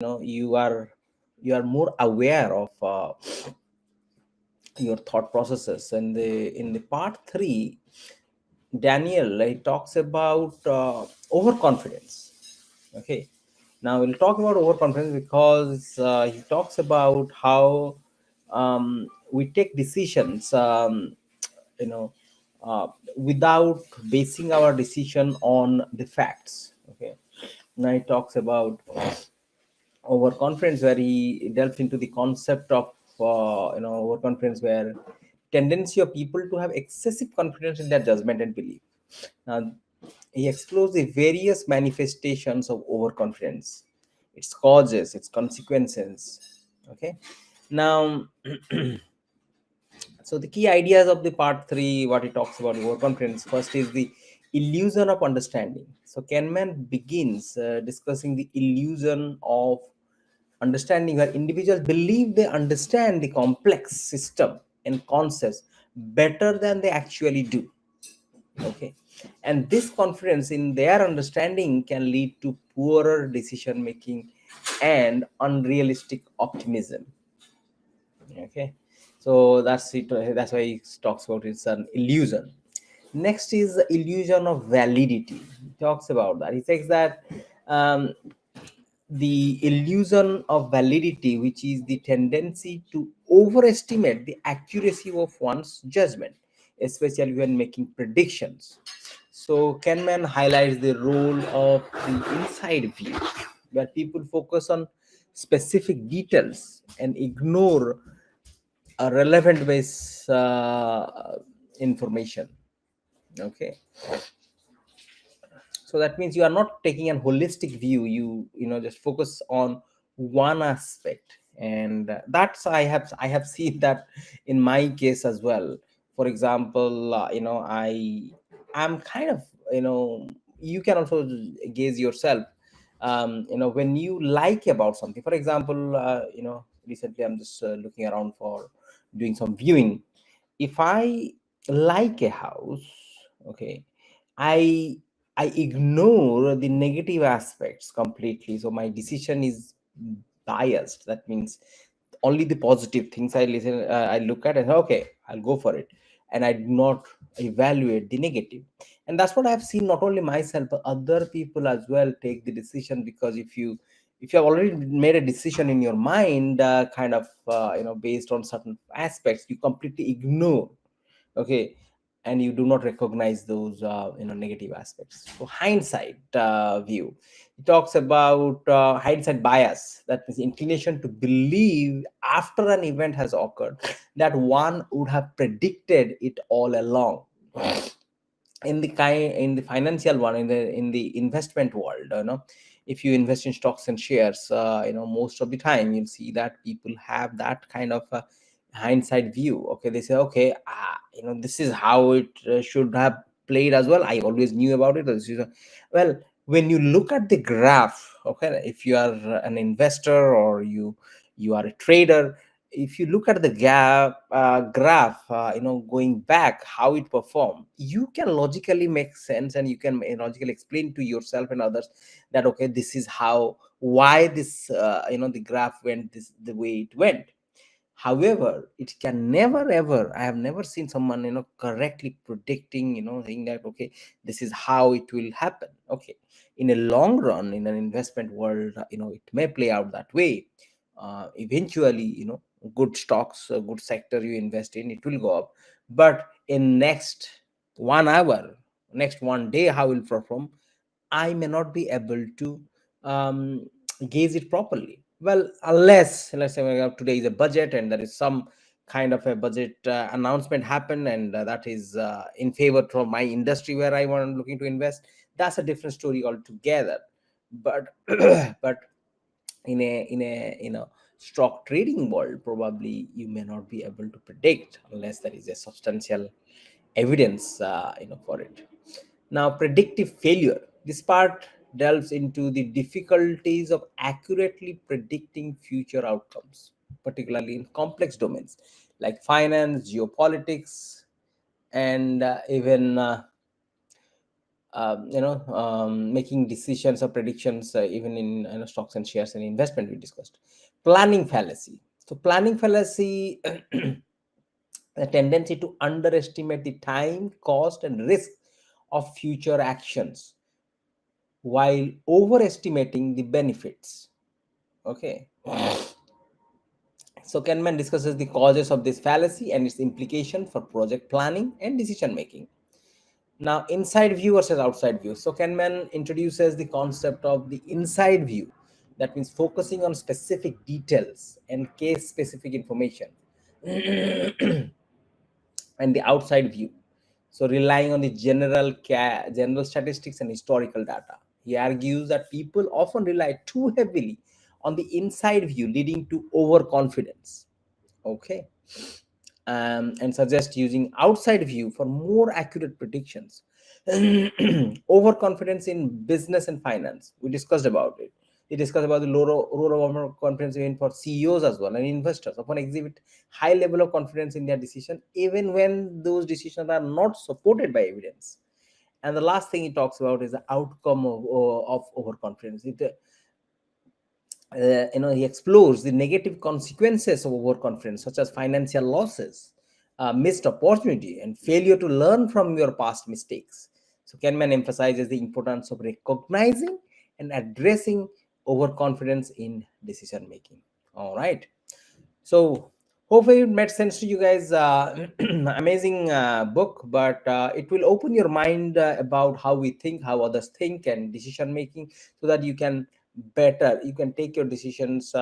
you are more aware of your thought processes. And in the part 3, Daniel, he talks about overconfidence. Okay, now we'll talk about overconfidence because he talks about how we take decisions, you know, uh, without basing our decision on the facts. Okay, now he talks about overconfidence, where he delves into the concept of overconfidence, where tendency of people to have excessive confidence in their judgment and belief. Now, he explores the various manifestations of overconfidence, its causes, its consequences. Okay. Now, so the key ideas of the part 3, what he talks about overconfidence, first is the illusion of understanding. So Kahneman begins discussing the illusion of understanding, where individuals believe they understand the complex system and concepts better than they actually do. Okay, and this confidence in their understanding can lead to poorer decision making and unrealistic optimism. Okay, so that's it. That's why he talks about it's an illusion. Next is the illusion of validity. He talks about that. He says that um, the illusion of validity, which is the tendency to overestimate the accuracy of one's judgment, especially when making predictions. So Kahneman highlights the role of the inside view, where people focus on specific details and ignore a relevant base information. Okay, so that means you are not taking a holistic view. You just focus on one aspect, and that's I have seen that in my case as well. For example, I'm kind of, you can also gaze yourself. When you like about something, for example, recently I'm just looking around for doing some viewing. If I like a house, okay, i I ignore the negative aspects completely, so my decision is biased. That means only the positive things I look at, and okay, I'll go for it, and I do not evaluate the negative. And that's what I've seen, not only myself but other people as well take the decision. Because if you have already made a decision in your mind, kind of based on certain aspects, you completely ignore. Okay, and you do not recognize those negative aspects. So hindsight view, it talks about hindsight bias. That is inclination to believe after an event has occurred that one would have predicted it all along. In the financial one, in the investment world, if you invest in stocks and shares, most of the time you'll see that people have that kind of hindsight view. Okay, they say, okay, this is how it should have played as well. I always knew about it. This is well, when you look at the graph, okay, if you are an investor or you are a trader, if you look at the graph, going back how it performed, you can logically make sense, and you can logically explain to yourself and others that okay, this is how, why this the graph went this the way it went. However, it can never ever, I have never seen someone correctly predicting, saying that okay, this is how it will happen. Okay, in a long run, in an investment world, it may play out that way. Eventually, good stocks, a good sector you invest in, it will go up. But in next 1 hour, next one day, how it will perform, I may not be able to um, gauge it properly. Well, unless, let's say, today is a budget and there is some kind of a budget announcement happen, and that is in favor from my industry where I want looking to invest. That's a different story altogether. But but in a stock trading world, probably you may not be able to predict unless there is a substantial evidence for it. Now, predictive failure. This part delves into the difficulties of accurately predicting future outcomes, particularly in complex domains like finance, geopolitics, and even making decisions or predictions, even in stocks and shares and investment we discussed. Planning fallacy. So planning fallacy, the tendency to underestimate the time, cost, and risk of future actions while overestimating the benefits. Okay. So Kahneman discusses the causes of this fallacy and its implication for project planning and decision making. Now, inside view versus outside view. So Kahneman introduces the concept of the inside view. That means focusing on specific details and case specific information. And the outside view, so relying on the general statistics and historical data. He argues that people often rely too heavily on the inside view, leading to overconfidence. Okay. And suggest using outside view for more accurate predictions. Overconfidence in business and finance, we discussed about it. We discussed about the lower overconfidence even for CEOs as well, and investors often exhibit high level of confidence in their decision even when those decisions are not supported by evidence. And the last thing he talks about is the outcome of overconfidence. He explores the negative consequences of overconfidence, such as financial losses, missed opportunity, and failure to learn from your past mistakes. So Kahneman emphasizes the importance of recognizing and addressing overconfidence in decision making. All right. So hopefully it made sense to you guys. Amazing book, but it will open your mind about how we think, how others think, and decision making, so that you can take your decisions